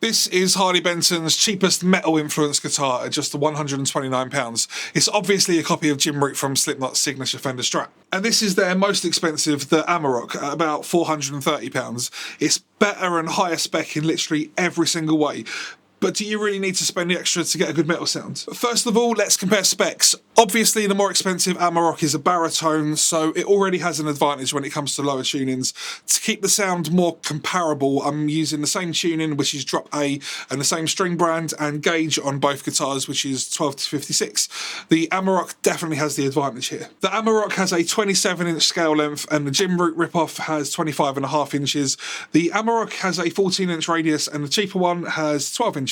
This is Harley Benton's cheapest metal-influenced guitar at just £129. It's obviously a copy of Jim Root from Slipknot's signature Fender Strat. And this is their most expensive, the Amarok, at about £430. It's better and higher spec in literally every single way. But do you really need to spend the extra to get a good metal sound? First of all, let's compare specs. Obviously, the more expensive Amarok is a baritone, so it already has an advantage when it comes to lower tunings. To keep the sound more comparable, I'm using the same tuning, which is drop A, and the same string brand and gauge on both guitars, which is 12 to 56. The Amarok definitely has the advantage here. The Amarok has a 27-inch scale length, and the Jim Root ripoff has 25.5 inches. The Amarok has a 14-inch radius, and the cheaper one has 12 inches.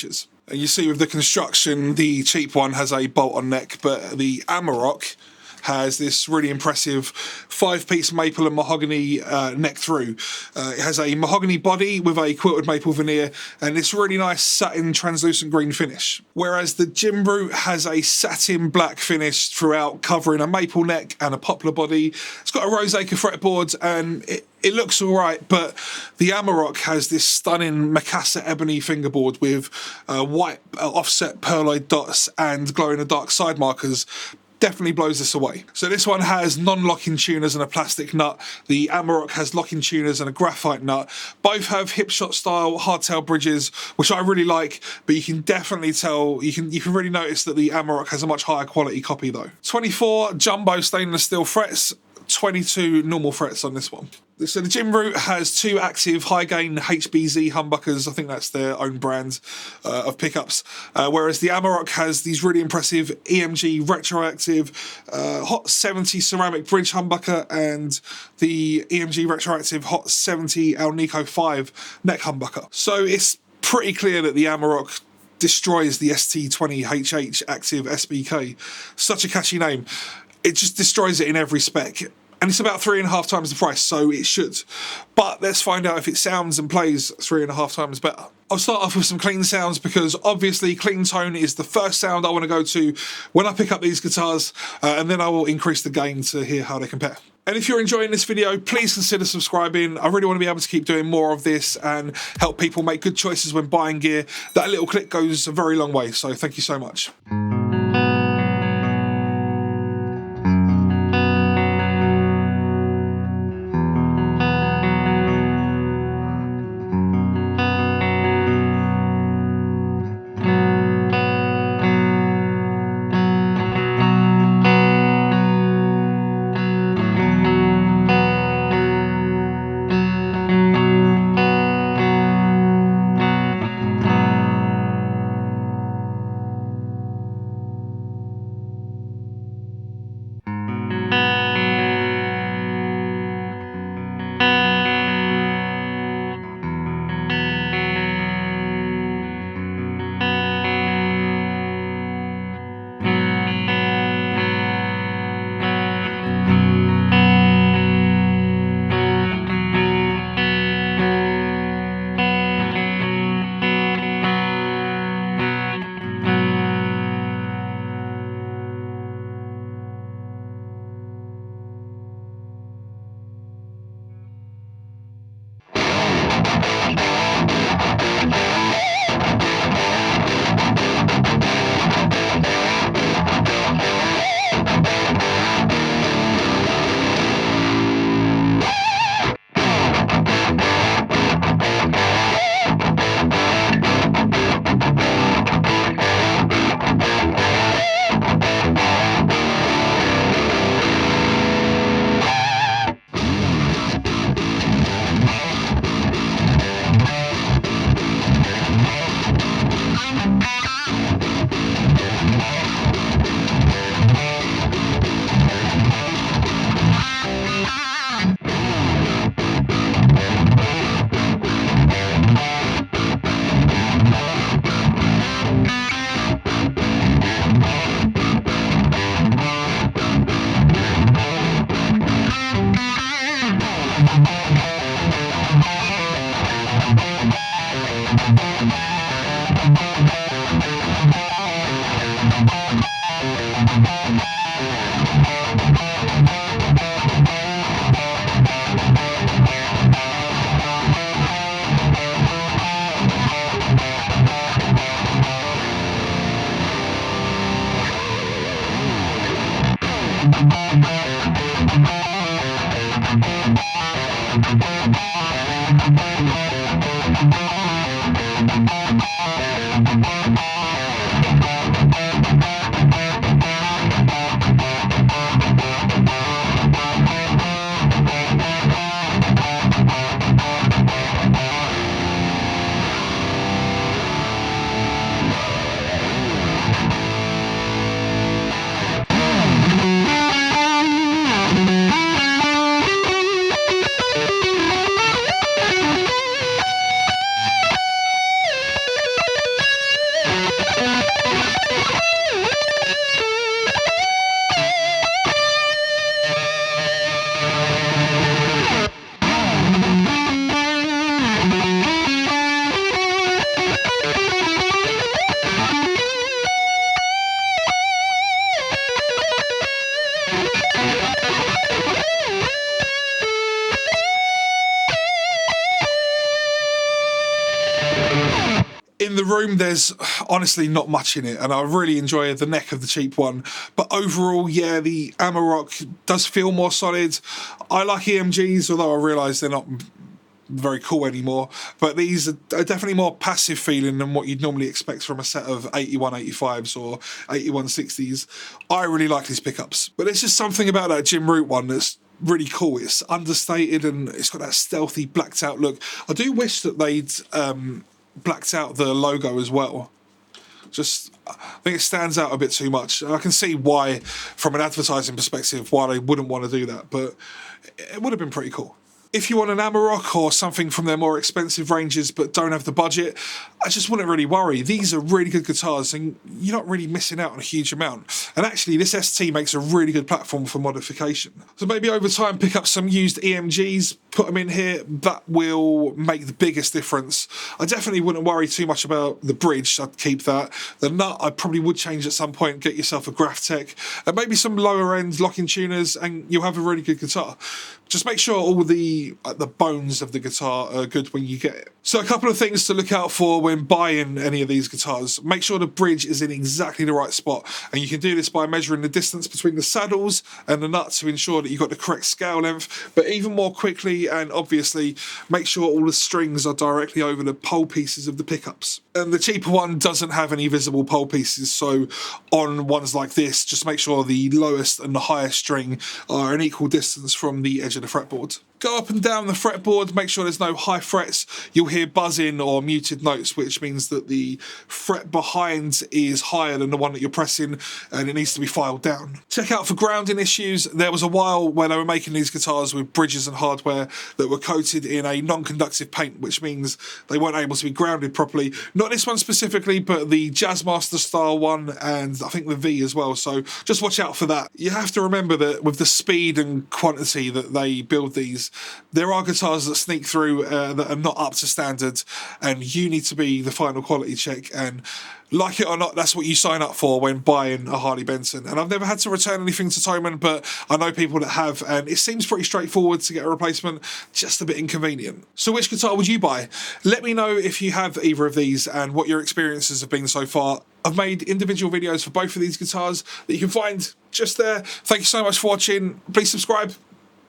And you see with the construction, the cheap one has a bolt-on neck, but the Amarok has this really impressive 5-piece maple and mahogany neck through. It has a mahogany body with a quilted maple veneer and this really nice satin translucent green finish. Whereas the Jim Root has a satin black finish throughout, covering a maple neck and a poplar body. It's got a roseacre fretboard and it looks alright, but the Amarok has this stunning Mikasa ebony fingerboard with white offset pearloid dots and glow-in-the-dark side markers. Definitely blows this away. So this one has non-locking tuners and a plastic nut. The Amarok has locking tuners and a graphite nut. Both have hipshot style hardtail bridges, which I really like, but you can definitely tell, you can really notice that the Amarok has a much higher quality copy though. 24 jumbo stainless steel frets, 22 normal frets on this one. So the Jim Root has 2 active high-gain HBZ humbuckers. I think that's their own brand of pickups. Whereas the Amarok has these really impressive EMG retroactive Hot 70 ceramic bridge humbucker and the EMG retroactive Hot 70 Alnico 5 neck humbucker. So it's pretty clear that the Amarok destroys the ST20HH active SBK. Such a catchy name. It just destroys it in every spec. And it's about 3.5 times the price, so it should. But let's find out if it sounds and plays 3.5 times better. I'll start off with some clean sounds because obviously clean tone is the first sound I want to go to when I pick up these guitars, and then I will increase the gain to hear how they compare. And if you're enjoying this video, please consider subscribing. I really want to be able to keep doing more of this and help people make good choices when buying gear. That little click goes a very long way, so thank you so much. In the room, there's honestly not much in it, and I really enjoy the neck of the cheap one. But overall, yeah, the Amarok does feel more solid. I like EMGs, although I realise they're not very cool anymore. But these are definitely more passive feeling than what you'd normally expect from a set of 8185s or 8160s. I really like these pickups. But there's just something about that Jim Root one that's really cool. It's understated and it's got that stealthy blacked out look. I do wish that they'd blacked out the logo as well. Just, I think it stands out a bit too much. I can see why, from an advertising perspective, why they wouldn't want to do that, but it would have been pretty cool. If you want an Amarok or something from their more expensive ranges but don't have the budget, I just wouldn't really worry. These are really good guitars and you're not really missing out on a huge amount. And actually this ST makes a really good platform for modification. So maybe over time pick up some used EMGs, put them in here, that will make the biggest difference. I definitely wouldn't worry too much about the bridge, I'd keep that. The nut I probably would change at some point, get yourself a Graphtec, and maybe some lower end locking tuners and you'll have a really good guitar. Just make sure all the bones of the guitar are good when you get it. So a couple of things to look out for when buying any of these guitars. Make sure the bridge is in exactly the right spot. And you can do this by measuring the distance between the saddles and the nut to ensure that you've got the correct scale length. But even more quickly and obviously, make sure all the strings are directly over the pole pieces of the pickups. And the cheaper one doesn't have any visible pole pieces. So on ones like this, just make sure the lowest and the highest string are an equal distance from the edge of the fretboard. Go up and down the fretboard, make sure there's no high frets. You'll hear buzzing or muted notes, which means that the fret behind is higher than the one that you're pressing and it needs to be filed down. Check out for grounding issues. There was a while where they were making these guitars with bridges and hardware that were coated in a non-conductive paint, which means they weren't able to be grounded properly. Not this one specifically, but the Jazzmaster style one and I think the V as well. So just watch out for that. You have to remember that with the speed and quantity that they build these, there are guitars that sneak through that are not up to standard and you need to be the final quality check, and like it or not, that's what you sign up for when buying a Harley Benton. And I've never had to return anything to Thomann, but I know people that have, and it seems pretty straightforward to get a replacement, just a bit inconvenient. So which guitar would you buy? Let me know if you have either of these and what your experiences have been so far. I've made individual videos for both of these guitars that you can find just there. Thank you so much for watching. Please subscribe.